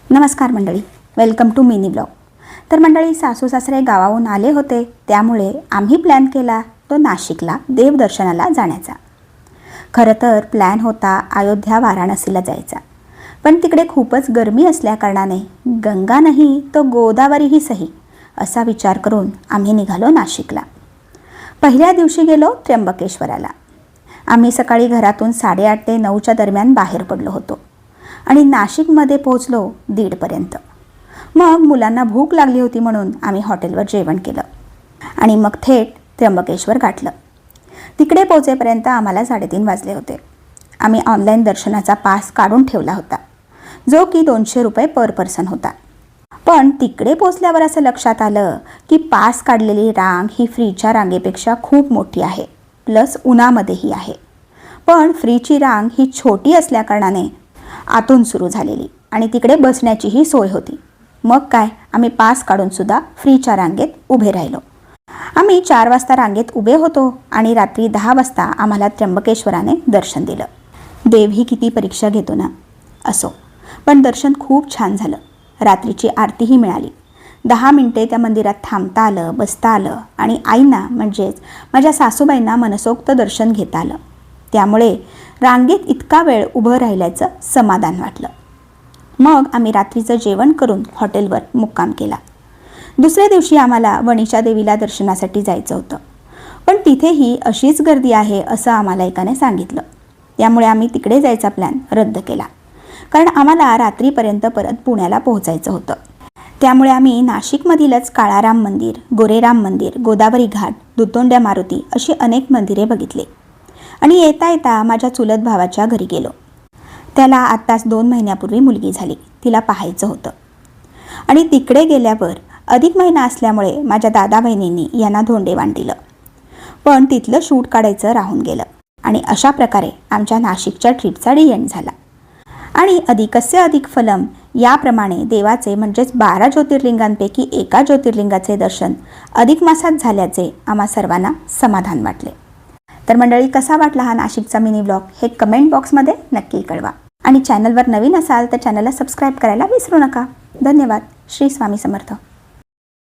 नमस्कार मंडळी, welcome to mini blog. तर मंडळी, सासू सासरे गावाहून आले होते, त्यामुळे आम्ही प्लॅन केला तो नाशिकला देवदर्शनाला जाण्याचा. खरं तर प्लॅन होता अयोध्या वाराणसीला जायचा, पण तिकडे खूपच गरमी असल्याकारणाने गंगा नाही तो गोदावरीही सही असा विचार करून आम्ही निघालो नाशिकला. पहिल्या दिवशी गेलो त्र्यंबकेश्वराला. आम्ही सकाळी घरातून 8:30 ते 9च्या दरम्यान बाहेर पडलो होतो आणि नाशिकमध्ये पोहोचलो 1:30पर्यंत. मग मुलांना भूक लागली होती म्हणून आम्ही हॉटेलवर जेवण केलं आणि मग थेट त्र्यंबकेश्वर गाठलं. तिकडे पोहोचेपर्यंत आम्हाला 3:30 वाजले होते. आम्ही ऑनलाईन दर्शनाचा पास काढून ठेवला होता, जो की 200 रुपये पर पर्सन होता. पण तिकडे पोहोचल्यावर असं लक्षात आलं की पास काढलेली रांग ही फ्रीच्या रांगेपेक्षा खूप मोठी आहे, प्लस उन्हामध्येही आहे. पण फ्रीची रांग ही छोटी असल्याकारणाने आतून सुरू झालेली आणि तिकडे बसण्याचीही सोय होती. मग काय, आम्ही पास काढूनसुद्धा फ्रीच्या रांगेत उभे राहिलो. आम्ही 4 वाजता रांगेत उभे होतो आणि रात्री 10 वाजता आम्हाला त्र्यंबकेश्वराने दर्शन दिलं. देवही किती परीक्षा घेतो ना. असो, पण दर्शन खूप छान झालं. रात्रीची आरतीही मिळाली. 10 मिनिटे त्या मंदिरात थांबता आलं, बसता आलं आणि आईंना म्हणजेच माझ्या सासूबाईंना मनसोक्त दर्शन घेता आलं. त्यामुळे रांगेत इतका वेळ उभं राहिल्याचं समाधान वाटलं. मग आम्ही रात्रीचं जेवण करून हॉटेलवर मुक्काम केला. दुसऱ्या दिवशी आम्हाला वणीच्या देवीला दर्शनासाठी जायचं होतं, पण तिथेही अशीच गर्दी आहे असं आम्हाला एकाने सांगितलं. त्यामुळे आम्ही तिकडे जायचा प्लॅन रद्द केला, कारण आम्हाला रात्रीपर्यंत परत पुण्याला पोहोचायचं होतं. त्यामुळे आम्ही नाशिकमधीलच काळाराम मंदिर, गोरेराम मंदिर, गोदावरी घाट, दुतोंड्या मारुती अशी अनेक मंदिरे बघितली आणि येता येता माझ्या चुलत भावाच्या घरी गेलो. त्याला आत्ताच 2 महिन्यापूर्वी मुलगी झाली, तिला पाहायचं होतं. आणि तिकडे गेल्यावर अधिक महिना असल्यामुळे माझ्या दादा बहिणींनी यांना धोंडेवाण दिलं, पण तिथलं शूट काढायचं राहून गेलं आणि अशा प्रकारे आमच्या नाशिकच्या ट्रीपचा एंड झाला. आणि अधिकस्य अधिक फलम याप्रमाणे देवाचे म्हणजेच 12 ज्योतिर्लिंगांपैकी एका ज्योतिर्लिंगाचे दर्शन अधिक मासात झाल्याचे आम्हा सर्वांना समाधान वाटले. तर मंडळी, कसा वाटला हा नाशिकचा मिनी ब्लॉग हे कमेंट बॉक्समध्ये नक्की कळवा. आणि चॅनलवर नवीन असाल तर चॅनलला सबस्क्राईब करायला विसरू नका. धन्यवाद. श्री स्वामी समर्थ.